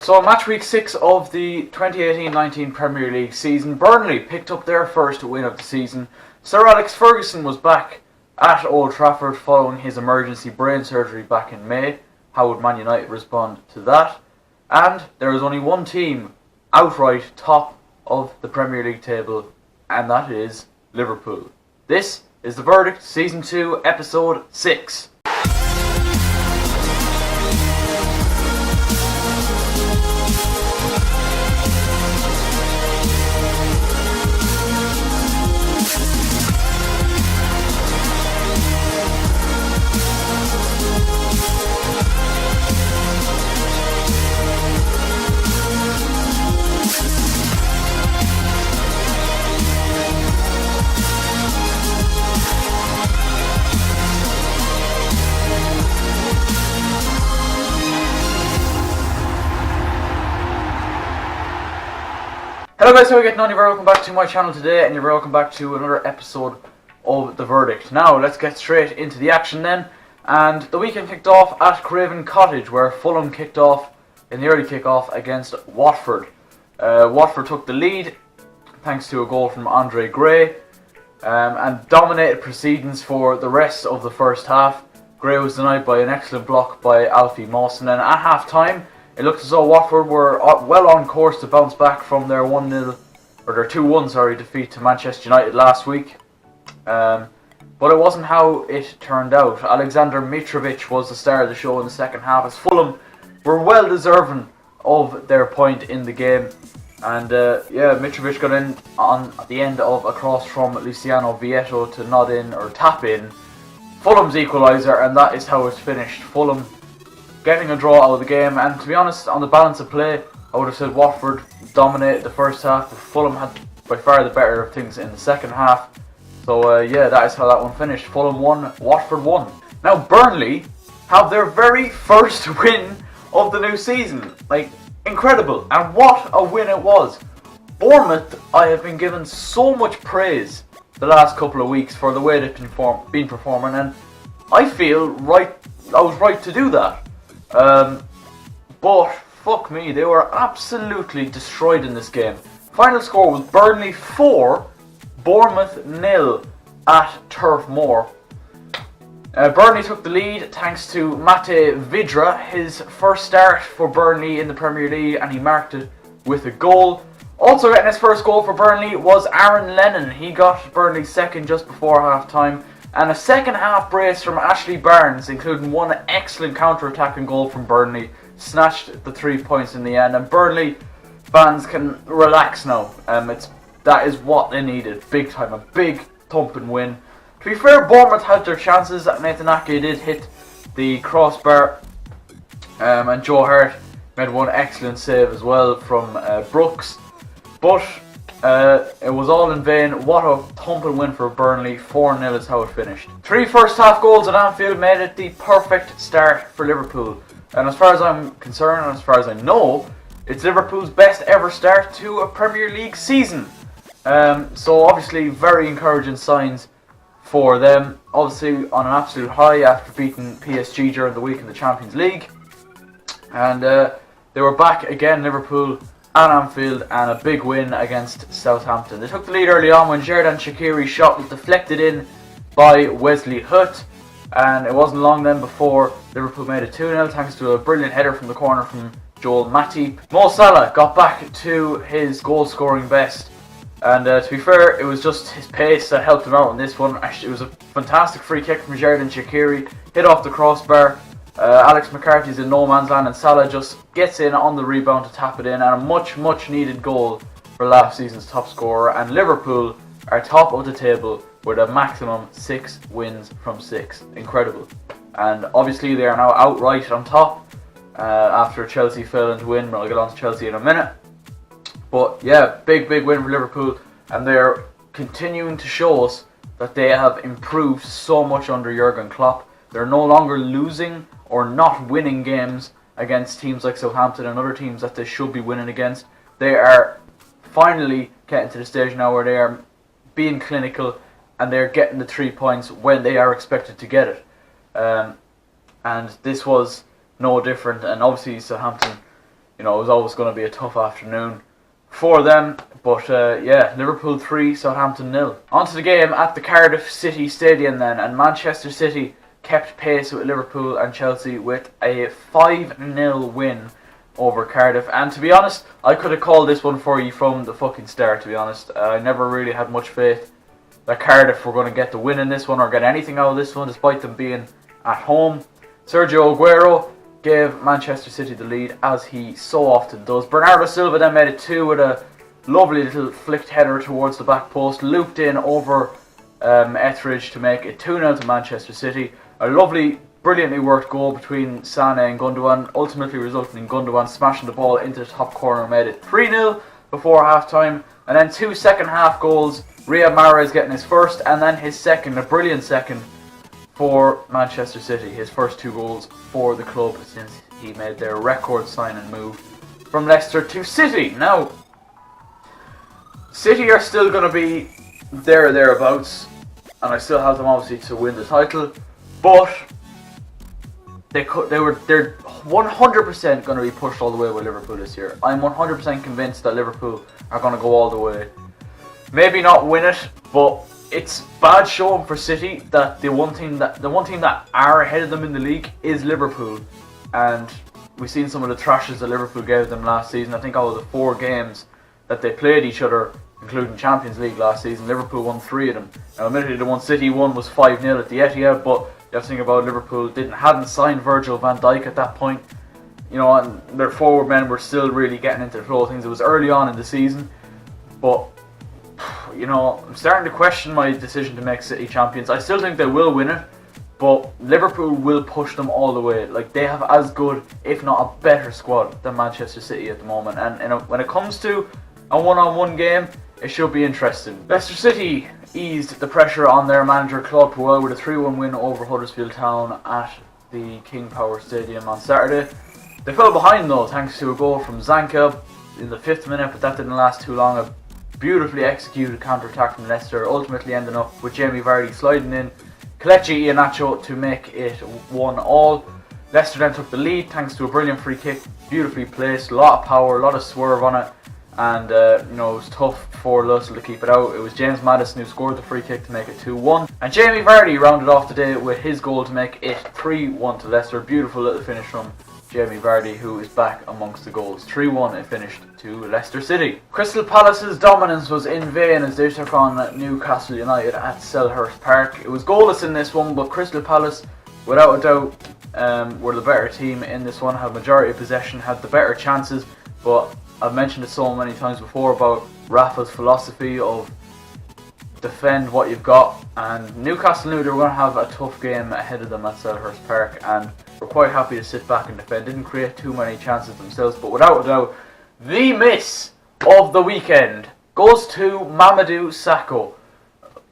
So in match week 6 of the 2018-19 Premier League season, Burnley picked up their first win of the season. Sir Alex Ferguson was back at Old Trafford following his emergency brain surgery back in May. How would Man United respond to that? And there is only one team outright top of the Premier League table, and that is Liverpool. This is The Verdict, Season 2, Episode 6. Hello guys, how are you getting on? You're very welcome back to my channel today, and you're very welcome back to another episode of The Verdict. Now, let's get straight into the action then. And the weekend kicked off at Craven Cottage, where Fulham kicked off in the early kick-off against Watford. Watford took the lead thanks to a goal from Andre Gray, and dominated proceedings for the rest of the first half. Gray was denied by an excellent block by Alfie Mawson, and at half-time, it looked as though Watford were well on course to bounce back from their 2-1 defeat to Manchester United last week. But it wasn't how it turned out. Alexander Mitrovic was the star of the show in the second half, as Fulham were well deserving of their point in the game. And Mitrovic got in on the end of a cross from Luciano Vietto to nod in or tap in Fulham's equaliser, and that is how it's finished. Fulham getting a draw out of the game, and to be honest, on the balance of play, I would have said Watford dominated the first half, but Fulham had by far the better of things in the second half. So that is how that one finished. Fulham won, Watford won. Now Burnley have their very first win of the new season. Like, incredible, and what a win it was. Bournemouth, I have been given so much praise the last couple of weeks for the way they've been performing, and I feel I was right to do that. But fuck me, they were absolutely destroyed in this game. Final score was Burnley 4, Bournemouth 0 at Turf Moor. Burnley took the lead thanks to Mate Vidra, his first start for Burnley in the Premier League, and he marked it with a goal. Also getting his first goal for Burnley was Aaron Lennon. He got Burnley's second just before half time. And a second half brace from Ashley Barnes, including one excellent counter-attacking goal from Burnley, snatched the 3 points in the end. And Burnley fans can relax now. That is what they needed, big time, a big thumping win. To be fair, Bournemouth had their chances. Nathan Ake did hit the crossbar, and Joe Hart made one excellent save as well from Brooks. But it was all in vain. What a thumping win for Burnley. 4-0 is how it finished. 3 first half goals at Anfield made it the perfect start for Liverpool. And as far as I'm concerned, and as far as I know, it's Liverpool's best ever start to a Premier League season. So obviously very encouraging signs for them. Obviously on an absolute high after beating PSG during the week in the Champions League. And they were back again, Liverpool, at Anfield, and a big win against Southampton. They took the lead early on when Xherdan Shaqiri's shot was deflected in by Wesley Hutt, and it wasn't long then before Liverpool made it 2-0 thanks to a brilliant header from the corner from Joel Matip. Mo Salah got back to his goal scoring best, and to be fair, it was just his pace that helped him out in this one. Actually, it was a fantastic free kick from Xherdan Shaqiri, hit off the crossbar. Alex McCarthy's in no man's land, and Salah just gets in on the rebound to tap it in, and a much needed goal for last season's top scorer. And Liverpool are top of the table with a maximum 6 wins from 6. Incredible. And obviously they are now outright on top after Chelsea failing to win. I'll get on to Chelsea in a minute. But yeah, big win for Liverpool, and they're continuing to show us that they have improved so much under Jurgen Klopp. They're no longer losing or not winning games against teams like Southampton and other teams that they should be winning against. They are finally getting to the stage now where they are being clinical and they're getting the 3 points when they are expected to get it. And this was no different, and obviously Southampton you know, it was always going to be a tough afternoon for them. But yeah, Liverpool 3, Southampton 0. On to the game at the Cardiff City Stadium then, and Manchester City kept pace with Liverpool and Chelsea with a 5-0 win over Cardiff. And to be honest, I could have called this one for you from the fucking start, to be honest. I never really had much faith that Cardiff were going to get the win in this one or get anything out of this one, despite them being at home. Sergio Aguero gave Manchester City the lead, as he so often does. Bernardo Silva then made it 2 with a lovely little flicked header towards the back post, looped in over Etheridge to make it 2-0 to Manchester City. A lovely, brilliantly worked goal between Sane and Gundogan, ultimately resulting in Gundogan smashing the ball into the top corner and made it 3-0 before half time. And then 2 second half goals, Riyad Mahrez getting his first and then his second, a brilliant second for Manchester City. His first 2 goals for the club since he made their record signing move from Leicester to City. Now, City are still going to be there or thereabouts, and I still have them obviously to win the title, but they're 100% going to be pushed all the way with Liverpool this year. I'm 100% convinced that Liverpool are going to go all the way. Maybe not win it, but it's bad showing for City that the one team that are ahead of them in the league is Liverpool, and we've seen some of the trashes that Liverpool gave them last season. I think out of the 4 games that they played each other, including Champions League last season, Liverpool won 3 of them. Now, admittedly, the one City won was 5-0 at the Etihad, but you have to think about Liverpool hadn't signed Virgil van Dijk at that point, you know, and their forward men were still really getting into the flow of things. It was early on in the season, but you know, I'm starting to question my decision to make City champions. I still think they will win it, but Liverpool will push them all the way. Like, they have as good, if not a better squad than Manchester City at the moment. And when it comes to a one-on-one game, it should be interesting. Leicester City eased the pressure on their manager Claude Puel with a 3-1 win over Huddersfield Town at the King Power Stadium on Saturday. They fell behind though thanks to a goal from Zanka in the 5th minute, but that didn't last too long. A beautifully executed counter-attack from Leicester, ultimately ending up with Jamie Vardy sliding in Kelechi Iheanacho to make it 1-1. Leicester then took the lead thanks to a brilliant free kick, beautifully placed, a lot of power, a lot of swerve on it, and you know, it was tough for Lussell to keep it out. It was James Maddison who scored the free kick to make it 2-1, and Jamie Vardy rounded off the day with his goal to make it 3-1 to Leicester. Beautiful little finish from Jamie Vardy, who is back amongst the goals. 3-1 it finished to Leicester City. Crystal Palace's dominance was in vain as they took on Newcastle United at Selhurst Park. It was goalless in this one, but Crystal Palace, without a doubt, were the better team in this one, had majority of possession, had the better chances, but I've mentioned it so many times before about Rafa's philosophy of defend what you've got, and Newcastle knew they were going to have a tough game ahead of them at Selhurst Park, and were quite happy to sit back and defend. Didn't create too many chances themselves, but without a doubt, the miss of the weekend goes to Mamadou Sakho.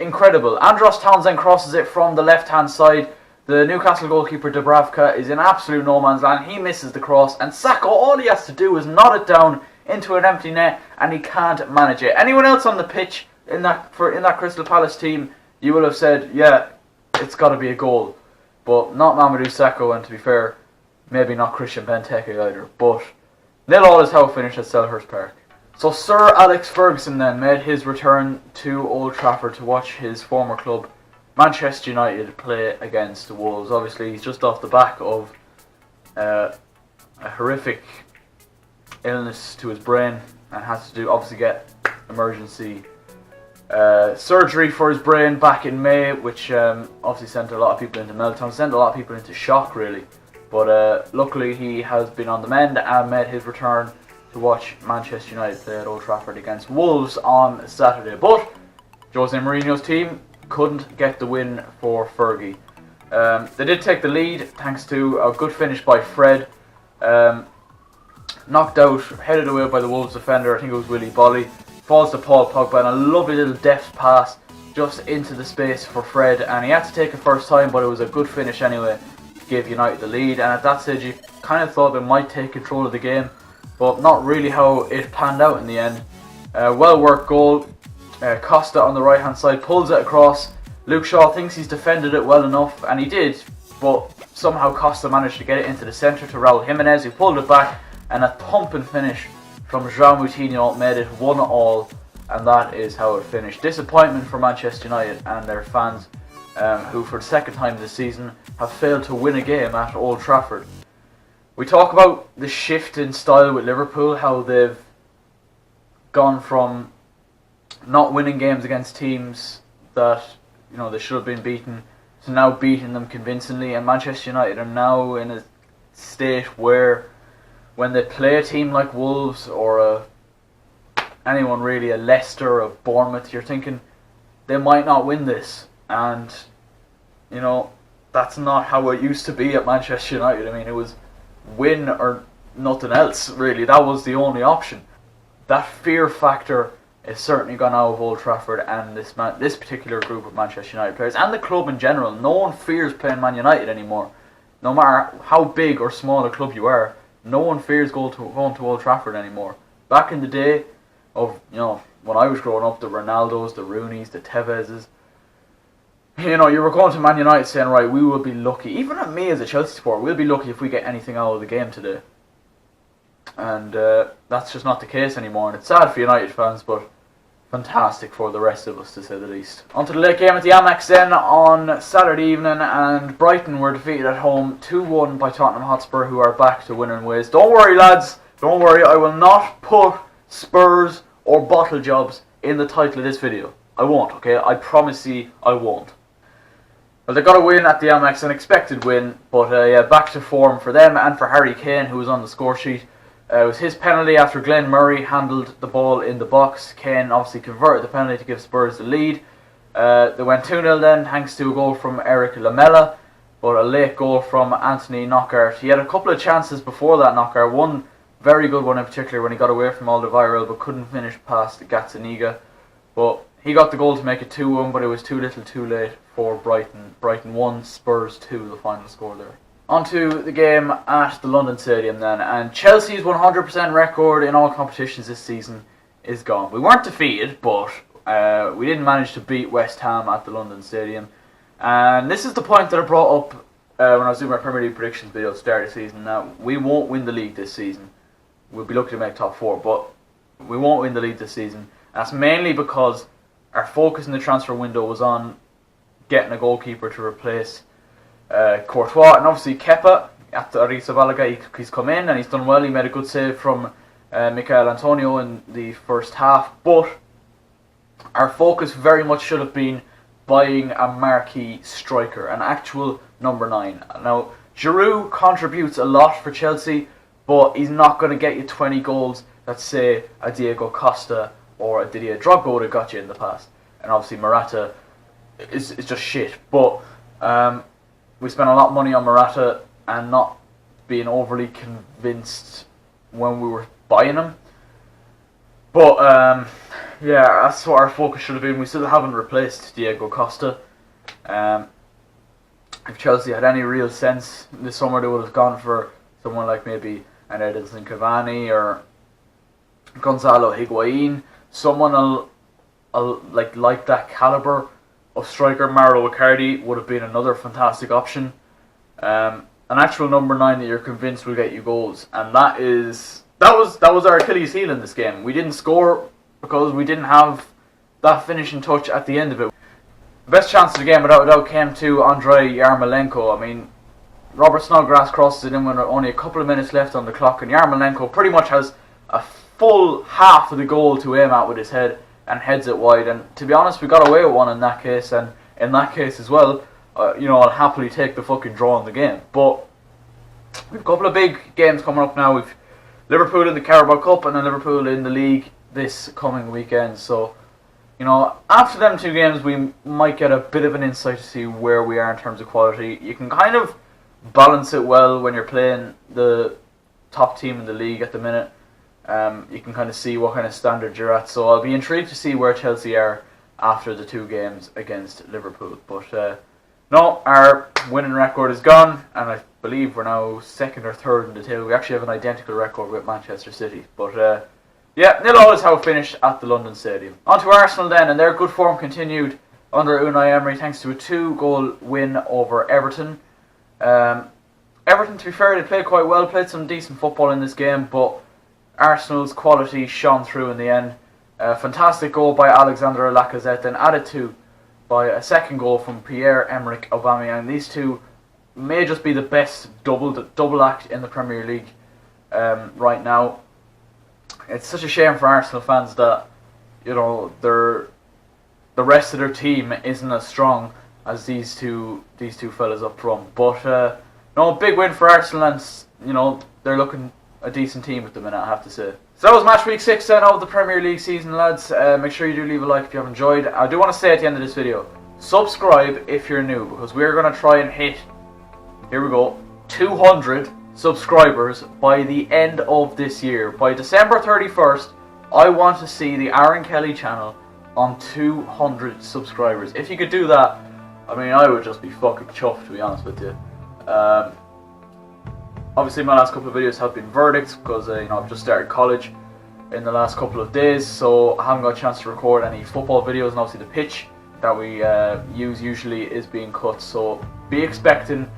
Incredible. Andros Townsend crosses it from the left-hand side. The Newcastle goalkeeper Dubravka is in absolute no man's land. He misses the cross, and Sakho, all he has to do is nod it down into an empty net, and he can't manage it. Anyone else on the pitch in that Crystal Palace team, you will have said, yeah, it's got to be a goal. But not Mamadou Sakho, and to be fair, maybe not Christian Benteke either. But 0-0 is how it finished at Selhurst Park. So Sir Alex Ferguson then made his return to Old Trafford to watch his former club Manchester United play against the Wolves. Obviously, he's just off the back of a horrific illness to his brain and has to obviously get emergency surgery for his brain back in May, which obviously sent a lot of people into meltdown, sent a lot of people into shock really. But luckily he has been on the mend and made his return to watch Manchester United play at Old Trafford against Wolves on Saturday. But Jose Mourinho's team couldn't get the win for Fergie. They did take the lead thanks to a good finish by Fred. Knocked out, headed away by the Wolves defender, I think it was Willy Bolly. Falls to Paul Pogba and a lovely little deft pass just into the space for Fred, and he had to take it first time, but it was a good finish anyway to give United the lead. And at that stage you kind of thought they might take control of the game, but not really how it panned out in the end. Well worked goal. Costa on the right hand side pulls it across. Luke Shaw thinks he's defended it well enough, and he did, but somehow Costa managed to get it into the centre to Raul Jimenez, who pulled it back and a thumping finish from João Moutinho made it 1-1, and that is how it finished. Disappointment for Manchester United and their fans, who for the second time this season have failed to win a game at Old Trafford. We talk about the shift in style with Liverpool, how they've gone from not winning games against teams that they should have been beaten to now beating them convincingly, and Manchester United are now in a state where when they play a team like Wolves or anyone really, a Leicester or a Bournemouth, you're thinking they might not win this, and that's not how it used to be at Manchester United. I mean, it was win or nothing else, really. That was the only option. That fear factor is certainly gone out of Old Trafford and this particular group of Manchester United players and the club in general. No one fears playing Man United anymore. No matter how big or small a club you are, no one fears going to Old Trafford anymore. Back in the day of when I was growing up, the Ronaldos, the Rooneys, the Tevezes, you were going to Man United saying, right, we will be lucky. Even at me as a Chelsea supporter, we'll be lucky if we get anything out of the game today. And that's just not the case anymore. And it's sad for United fans, but fantastic for the rest of us, to say the least. On to the late game at the Amex then on Saturday evening, and Brighton were defeated at home 2-1 by Tottenham Hotspur, who are back to winning ways. Don't worry, lads. Don't worry. I will not put Spurs or bottle jobs in the title of this video. I won't, okay? I promise you I won't. Well, they got a win at the Amex, an expected win, but back to form for them and for Harry Kane, who was on the score sheet. It was his penalty after Glenn Murray handled the ball in the box. Kane obviously converted the penalty to give Spurs the lead. They went 2-0 then, thanks to a goal from Eric Lamela, but a late goal from Anthony Knockaert. He had a couple of chances before that, Knockaert. One very good one in particular when he got away from Alderweireld but couldn't finish past Gazzaniga. But he got the goal to make it 2-1, but it was too little too late for Brighton. Brighton 1, Spurs 2, the final score there. On to the game at the London Stadium then, and Chelsea's 100% record in all competitions this season is gone. We weren't defeated, but we didn't manage to beat West Ham at the London Stadium. And this is the point that I brought up when I was doing my Premier League predictions video at the start of the season. Now, we won't win the league this season. We'll be lucky to make top 4, but we won't win the league this season. And that's mainly because our focus in the transfer window was on getting a goalkeeper to replace Courtois, and obviously Kepa at the Arrizabalaga, he's come in and he's done well. He made a good save from Michael Antonio in the first half, but our focus very much should have been buying a marquee striker, an actual number 9. Now, Giroud contributes a lot for Chelsea, but he's not going to get you 20 goals that, say, a Diego Costa or a Didier Drogba would have got you in the past. And obviously Morata is just shit, but we spent a lot of money on Morata and not being overly convinced when we were buying him. But that's what our focus should have been. We still haven't replaced Diego Costa. If Chelsea had any real sense this summer, they would have gone for someone like maybe an Edinson Cavani or Gonzalo Higuain, someone like that caliber of striker. Mauro Icardi would have been another fantastic option. An actual number 9 that you're convinced will get you goals, and that was our Achilles heel in this game. We didn't score because we didn't have that finishing touch at the end of it. The best chance of the game, without a doubt, came to Andrei Yarmolenko. I mean, Robert Snodgrass crosses it in with only a couple of minutes left on the clock, and Yarmolenko pretty much has a full half of the goal to aim at with his head and heads it wide. And to be honest, we got away with one in that case, and in that case as well, I'll happily take the fucking draw in the game. But we've a couple of big games coming up now. We've Liverpool in the Carabao Cup and then Liverpool in the league this coming weekend. So, after them 2 games, we might get a bit of an insight to see where we are in terms of quality. You can kind of balance it well when you're playing the top team in the league at the minute. You can kind of see what kind of standard you're at. So I'll be intrigued to see where Chelsea are after the 2 games against Liverpool. But no, our winning record is gone, and I believe we're now 2nd or 3rd in the table. We actually have an identical record with Manchester City. But 0-0 is how it finished at the London Stadium. On to Arsenal then, and their good form continued under Unai Emery thanks to a 2-goal win over Everton. Everton, to be fair, they played quite well, played some decent football in this game, but Arsenal's quality shone through in the end. A fantastic goal by Alexander Lacazette, then added to by a second goal from Pierre-Emerick Aubameyang. These two may just be the best double act in the Premier League right now. It's such a shame for Arsenal fans that, you know, the rest of their team isn't as strong as these two fellas up front. But no, big win for Arsenal, and you know, they're looking a decent team at the minute, I have to say. So that was match week 6 then of the Premier League season, lads. Make sure you do leave a like if you have enjoyed. I do want to say at the end of this video, subscribe if you're new, because we're going to try and hit, here we go, 200 subscribers by the end of this year. By December 31st, I want to see the Aaron Kelly channel on 200 subscribers. If you could do that, I mean, I would just be fucking chuffed, to be honest with you. Obviously, my last couple of videos have been verdicts because you know, I've just started college in the last couple of days, so I haven't got a chance to record any football videos, and obviously the pitch that we use usually is being cut. So be expecting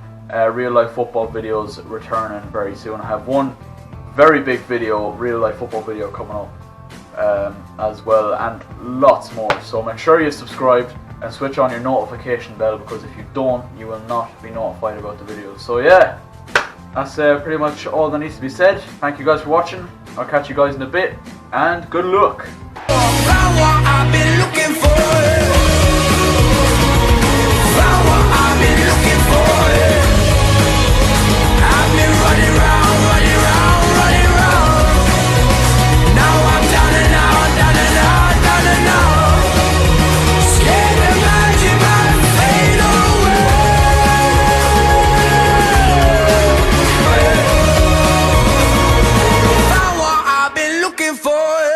real life football videos returning very soon. I have one very big video, real life football video coming up as well, and lots more. So make sure you're subscribed and switch on your notification bell, because if you don't, you will not be notified about the videos. So yeah, that's pretty much all that needs to be said. Thank you guys for watching. I'll catch you guys in a bit, and good luck. For